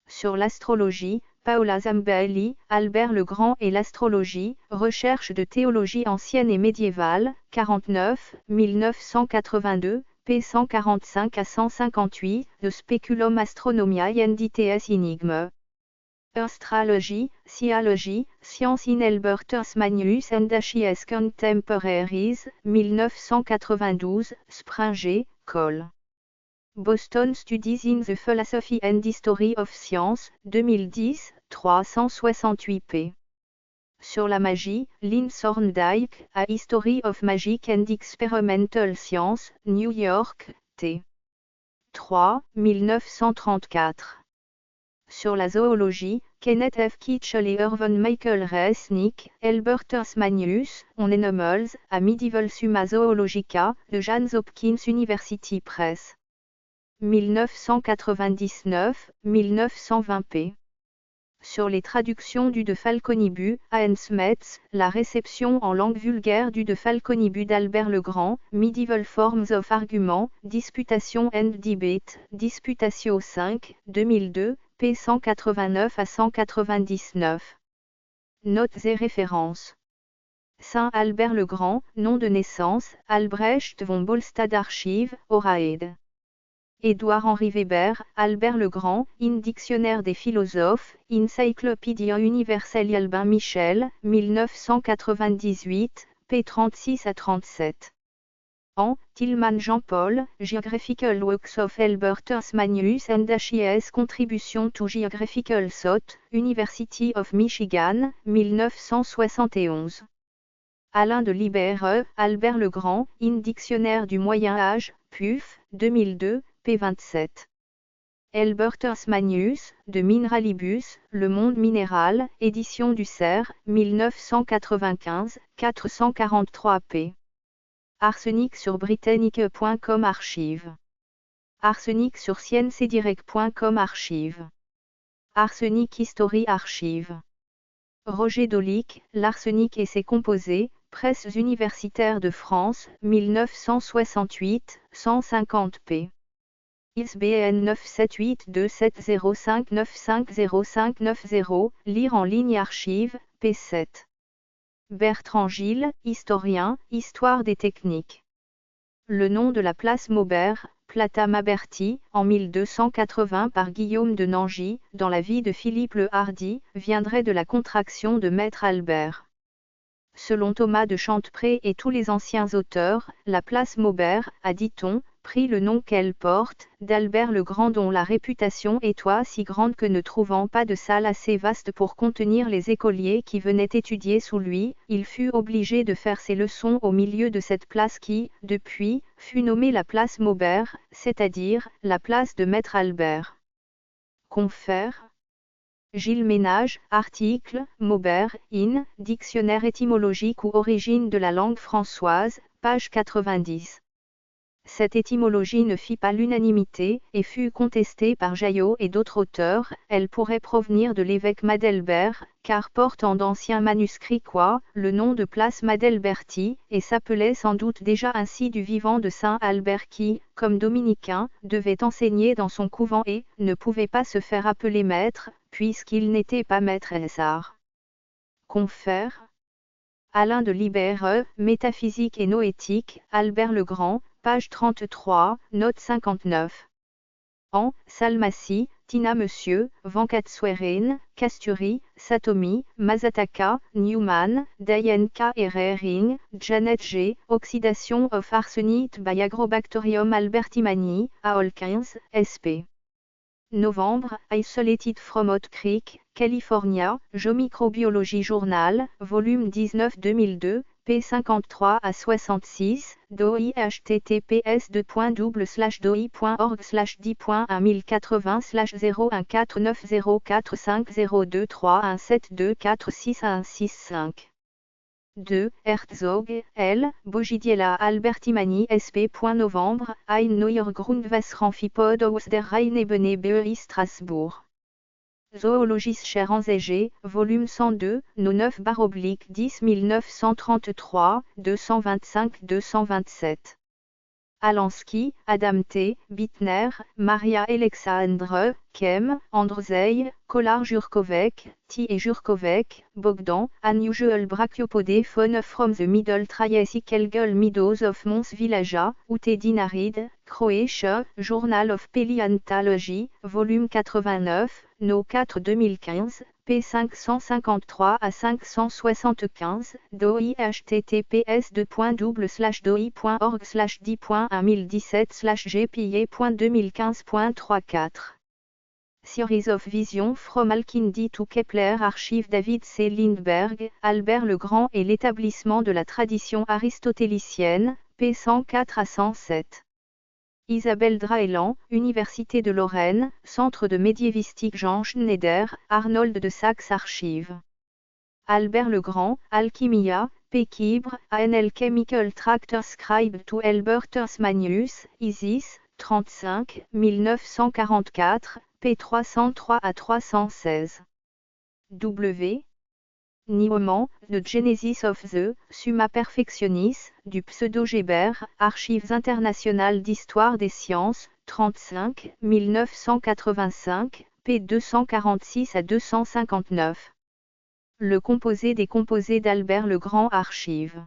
Sur l'astrologie, Paola Zambelli, Albert le Grand et l'astrologie, recherche de théologie ancienne et médiévale, 49, 1982, p. 145 à 158, de Speculum Astronomiae Inditees Enigme. Astrology, Theology, Science in Albertus Magnus and His Contemporaries, 1992, Springer, Col. Boston Studies in the Philosophy and History of Science, 2010, 368 p. Sur la magie, Lynn Thorndike, A History of Magic and Experimental Science, New York, t. 3, 1934. Sur la zoologie, Kenneth F. Kitchell et Irvin Michael Resnick, Albertus Magnus, On Animals, A Medieval Summa Zoologica, de Johns Hopkins University Press. 1999-1920 p. Sur les traductions du de Falconibus, A.N. Smets, la réception en langue vulgaire du de Falconibus d'Albert le Grand, Medieval Forms of Argument, Disputation and Debate, Disputatio 5, 2002, p. 189 à 199. Notes et références. Saint Albert le Grand, nom de naissance, Albrecht von Bolstad Archive, Oraed. Édouard-Henri Weber, Albert le Grand, In Dictionnaire des philosophes, Encyclopédia universelle Albin Michel, 1998, p. 36 à 37. En, Tillman Jean-Paul, Geographical Works of Albertus Magnus and His Contribution to Geographical Thought, University of Michigan, 1971. Alain de Libere, Albert le Grand, In Dictionnaire du Moyen Âge, PUF, 2002, p. 27. Albertus Magnus, de Mineralibus, Le Monde Minéral, édition du Cerf, 1995, 443 p. Arsenic sur britannique.com archive. Arsenic sur sciencedirect.com archive. Arsenic History archive. Roger Dolic, L'arsenic et ses composés, Presses universitaires de France, 1968, 150 p. ISBN 9782705950590, lire en ligne archive, p7. Bertrand Gilles, historien, Histoire des techniques. Le nom de la place Maubert, Plata Maberti, en 1280 par Guillaume de Nangy, dans la vie de Philippe le Hardy, viendrait de la contraction de Maître Albert. Selon Thomas de Chanteprie et tous les anciens auteurs, la place Maubert, a dit-on, pris le nom qu'elle porte, d'Albert le Grand dont la réputation était si grande que ne trouvant pas de salle assez vaste pour contenir les écoliers qui venaient étudier sous lui, il fut obligé de faire ses leçons au milieu de cette place qui, depuis, fut nommée la place Maubert, c'est-à-dire, la place de Maître Albert. Confère. Gilles Ménage, article, Maubert, in, Dictionnaire étymologique ou origine de la langue françoise, page 90. Cette étymologie ne fit pas l'unanimité, et fut contestée par Jaillot et d'autres auteurs, elle pourrait provenir de l'évêque Madelbert, car portant d'anciens manuscrits le nom de place Madelberti, et s'appelait sans doute déjà ainsi du vivant de Saint Albert qui, comme dominicain, devait enseigner dans son couvent et, ne pouvait pas se faire appeler maître, puisqu'il n'était pas maître Essar. Confère. Alain de Libere, Métaphysique et noétique, Albert le Grand, page 33, note 59. En, Salmassi, Tina Monsieur, Venkatsweran, Kasturi, Satomi, Masataka, Newman, Diane K. et Rehring, Janet G. Oxidation of Arsenite by Agrobacterium albertimani, à Hawkins, SP. Novembre, Isolated from Oat Creek, California, Geomicrobiology Journal, volume 19 2002, p. 53 à 66, doi https://doi.org/10.1080/1080-104904502317246165. 2. Herzog, L. Bogidiela Albertimani SP. Novembre, ein neuer Grundwasseramphipode aus der Rheinebene bei Strasbourg. Zoologis Cher-en-Zégé, volume 102, no 9/10 1933, 225-227. Alansky, Adam T., Bittner, Maria Alexandre, Kem, Andrzej, Kolar-Jurkovec, T. et Jurkovec, Bogdan, Unusual Brachiopodé faune from the Middle Triassical Meadows of Mons Villaja, Utedinarid, Croatia, Journal of Paleontology, volume 89, no 4 2015, p. 553 à 575, doi https://doi.double/doi.1017/gpa.2015.34. Series of Vision from Alkindi to Kepler. Archive David C. Lindbergh, Albert le Grand et l'établissement de la tradition aristotélicienne, p. 104 à 107. Isabelle Draelan, Université de Lorraine, Centre de médiévistique Jean Schneider, Arnold de Saxe. Archives. Albert le Grand, Alchimia, P. Kibre, ANL Chemical Tractor Scribe to Albertus Magnus, Isis, 35, 1944, p. 303 à 316. W. Niemann, The Genesis of the Summa Perfectionis, du pseudo-Geber, Archives internationales d'histoire des sciences, 35, 1985, p. 246 à 259. Le composé des composés d'Albert le Grand. Archives.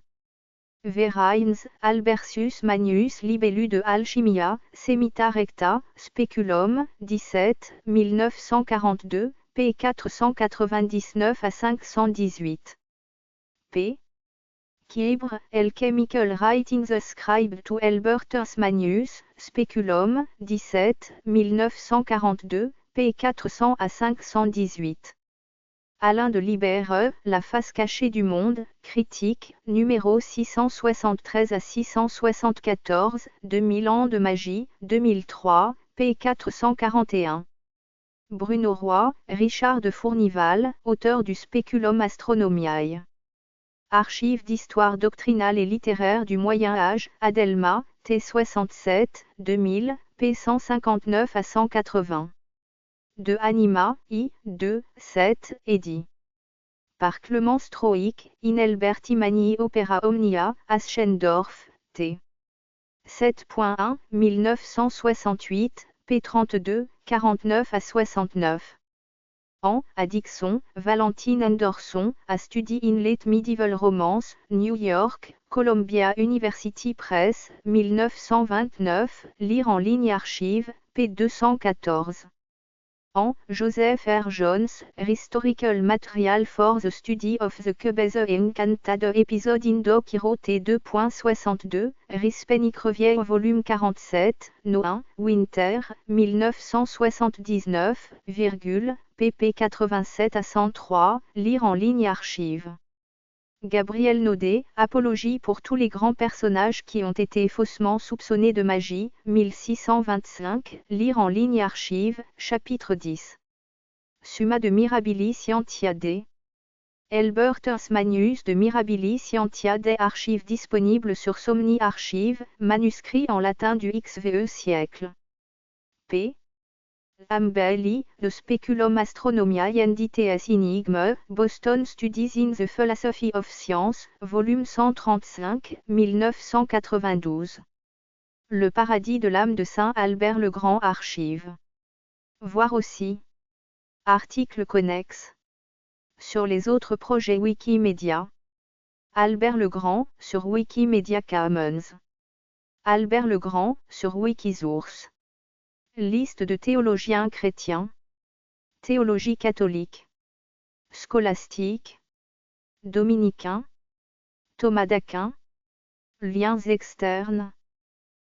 Vereins, Albertus Magnus Libellu de Alchimia, Semita Recta, Speculum, 17, 1942, p. 499 à 518. P. Kibre, El Chemical Writings ascribed to Albertus Magnus, Speculum, 17, 1942, p. 400 à 518. Alain de Libère, La face cachée du monde, critique, numéro 673 à 674, 2000 ans de magie, 2003, p. 441. Bruno Roy, Richard de Fournival, auteur du Speculum Astronomiae. Archives d'histoire doctrinale et littéraire du Moyen Âge, Adelma, T. 67, 2000, p. 159 à 180. De Anima, I. 2, 7, édit. Par Clément Stroïc, in Alberti Manii Opera Omnia, Aschendorf, T. 7.1, 1968, p. 32, 49 à 69. À Dixon, Valentine Anderson, A Study in Late Medieval Romance, New York, Columbia University Press, 1929, lire en ligne. Archive, p. 214. Joseph R. Jones, Historical Material for the Study of the Cubes Encanted Episode in Doc Hero T 2.62, Rispenic Review volume 47, no 1, Winter, 1979, pp 87 à 103, lire en ligne. Archive. Gabriel Naudet, Apologie pour tous les grands personnages qui ont été faussement soupçonnés de magie, 1625, lire en ligne. Archive, chapitre 10. Summa de Mirabili Scientiae. Albertus Magnus de Mirabili Scientiae. Archives disponibles sur Somni Archive, manuscrit en latin du XVe siècle. P. Ambelli, The Speculum Astronomiae and Its Enigma, Boston Studies in the Philosophy of Science, volume 135, 1992. Le paradis de l'âme de Saint Albert le Grand. Archive. Voir aussi. Article connexe. Sur les autres projets Wikimedia. Albert le Grand, sur Wikimedia Commons. Albert le Grand, sur Wikisource. Liste de théologiens chrétiens. Théologie catholique. Scolastique. Dominicain. Thomas d'Aquin. Liens externes.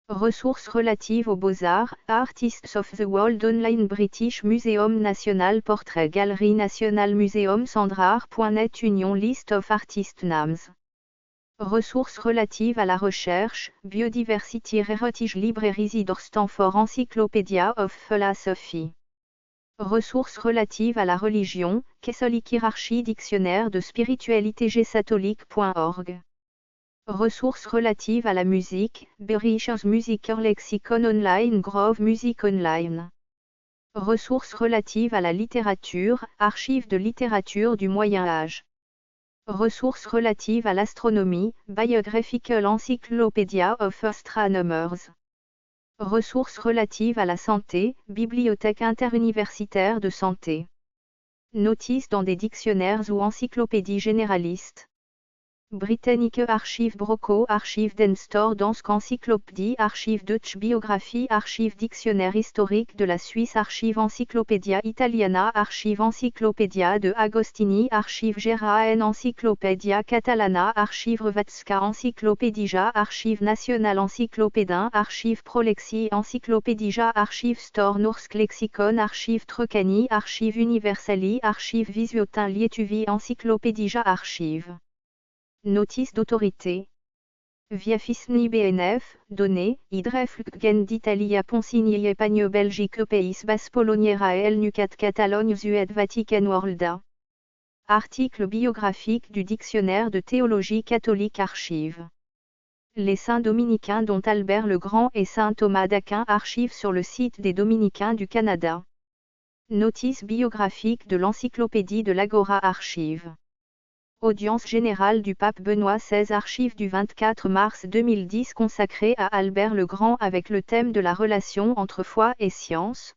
Ressources relatives aux beaux-arts, Artists of the World Online British Museum National Portrait Gallery National Museum Sandrar.net Union List of Artist Names. Ressources relatives à la recherche, Biodiversity Heritage Library Isidore Stanford Encyclopedia of Philosophy. Ressources relatives à la religion, Catholic Hierarchy Dictionnaire de spiritualité gesatolique.org. Ressources relatives à la musique, Berishers Musical Lexicon Online Grove Music Online. Ressources relatives à la littérature, archives de littérature du Moyen Âge. Ressources relatives à l'astronomie, Biographical Encyclopedia of Astronomers. Ressources relatives à la santé, Bibliothèque interuniversitaire de santé. Notices dans des dictionnaires ou encyclopédies généralistes. Britannische Archive Broco Archive den Store Dansk Encyclopédie Archive Deutsche Biographie Archive Dictionnaire historique de la Suisse Archive Encyclopedia Italiana Archive Encyclopedia de Agostini Archive Geraen Encyclopedia Catalana Archive Hrvatska Encyclopedija Archive Nationale Encyclopédin Archive Prolexi Encyclopedija Archive Store Norsk Lexicon Archive Trecani Archive Universali Archive Visuotin Lietuvi Encyclopedija Archive. Notice d'autorité. Via Fisni BNF, données, Idrefluggen d'Italia Ponsigny Espagne Belgique Pays Bas Poloniera El Nucat Catalogne Zued Vatican Worlda. Article biographique du Dictionnaire de théologie catholique Archive. Les saints dominicains dont Albert le Grand et saint Thomas d'Aquin Archive sur le site des Dominicains du Canada. Notice biographique de l'Encyclopédie de l'Agora Archive. Audience générale du pape Benoît XVI Archive du 24 mars 2010 consacrée à Albert le Grand avec le thème de la relation entre foi et science.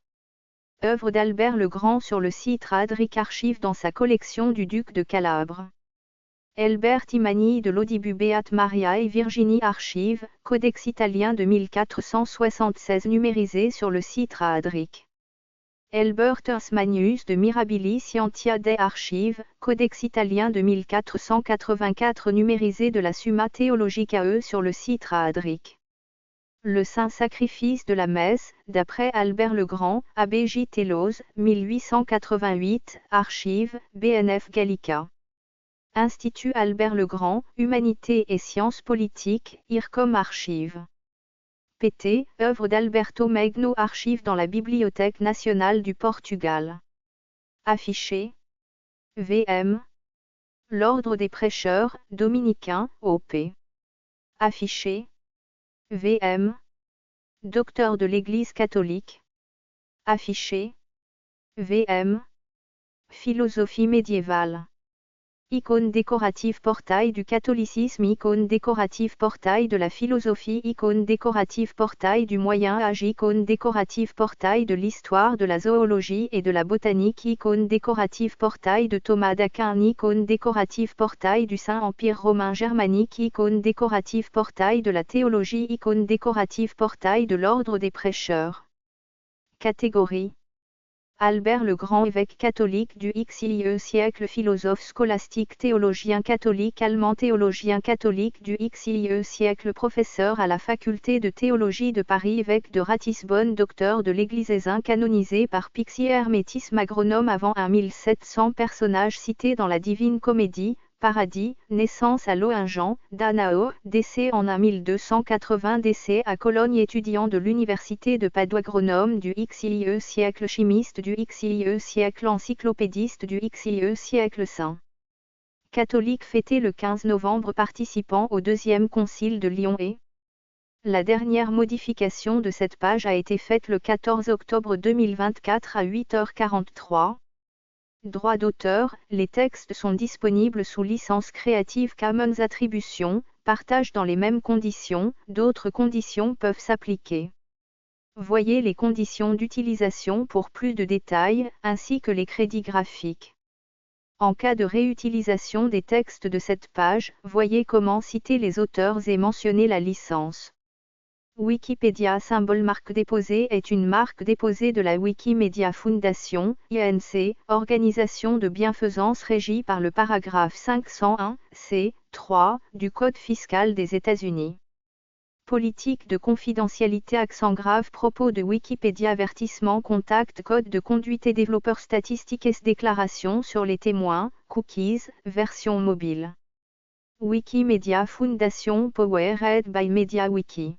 Œuvre d'Albert le Grand sur le site Radric Archive dans sa collection du duc de Calabre. Albert Imani de l'Audibu Beate Maria et Virginie Archive, Codex italien de 1476 numérisé sur le site Radric. Albertus Magnus de Mirabili Scientia dei Archive, Codex italien de 1484 numérisé de la Summa Theologicae sur le site Radric. Le Saint Sacrifice de la Messe, d'après Albert le Grand, Abbé J. Telos, 1888, Archive, BNF Gallica. Institut Albert le Grand, Humanité et Sciences politiques, IRCOM Archive. PT, œuvre d'Alberto Magno Archive dans la Bibliothèque nationale du Portugal. Affiché. VM. L'Ordre des prêcheurs, dominicains, OP. Affiché. VM. Docteur de l'Église catholique. Affiché. VM. Philosophie médiévale. Icône décorative portail du catholicisme. Icône décorative portail de la philosophie. Icône décorative portail du Moyen Âge. Icône décorative portail de l'histoire de la zoologie et de la botanique. Icône décorative portail de Thomas d'Aquin. Icône décorative portail du Saint-Empire romain germanique. Icône décorative portail de la théologie. Icône décorative portail de l'ordre des prêcheurs. Catégorie. Albert le Grand, évêque catholique du XIe siècle, philosophe scolastique, théologien catholique allemand, théologien catholique du XIe siècle, professeur à la faculté de théologie de Paris, évêque de Ratisbonne, docteur de l'Église, canonisé par Pixie, hermétisme, agronome avant 1700, personnage cité dans la Divine Comédie, Paradis, naissance à Lohingen, Danaor, décès en 1280, décès à Cologne, étudiant de l'Université de Padoue, agronome du XIe siècle, chimiste du XIe siècle, encyclopédiste du XIe siècle, saint catholique, fêté le 15 novembre, participant au deuxième concile de Lyon et la dernière modification de cette page a été faite le 14 octobre 2024 à 8h43. Droit d'auteur, les textes sont disponibles sous licence Creative Commons Attribution, partage dans les mêmes conditions, d'autres conditions peuvent s'appliquer. Voyez les conditions d'utilisation pour plus de détails, ainsi que les crédits graphiques. En cas de réutilisation des textes de cette page, voyez comment citer les auteurs et mentionner la licence. Wikipédia symbole marque déposée est une marque déposée de la Wikimedia Foundation, INC, organisation de bienfaisance régie par le paragraphe 501, c. 3, du Code fiscal des États-Unis. Politique de confidentialité, accent grave, propos de Wikipédia, avertissement, contact, code de conduite et développeur statistique et déclaration sur les témoins, cookies, version mobile. Wikimedia Foundation powered by MediaWiki.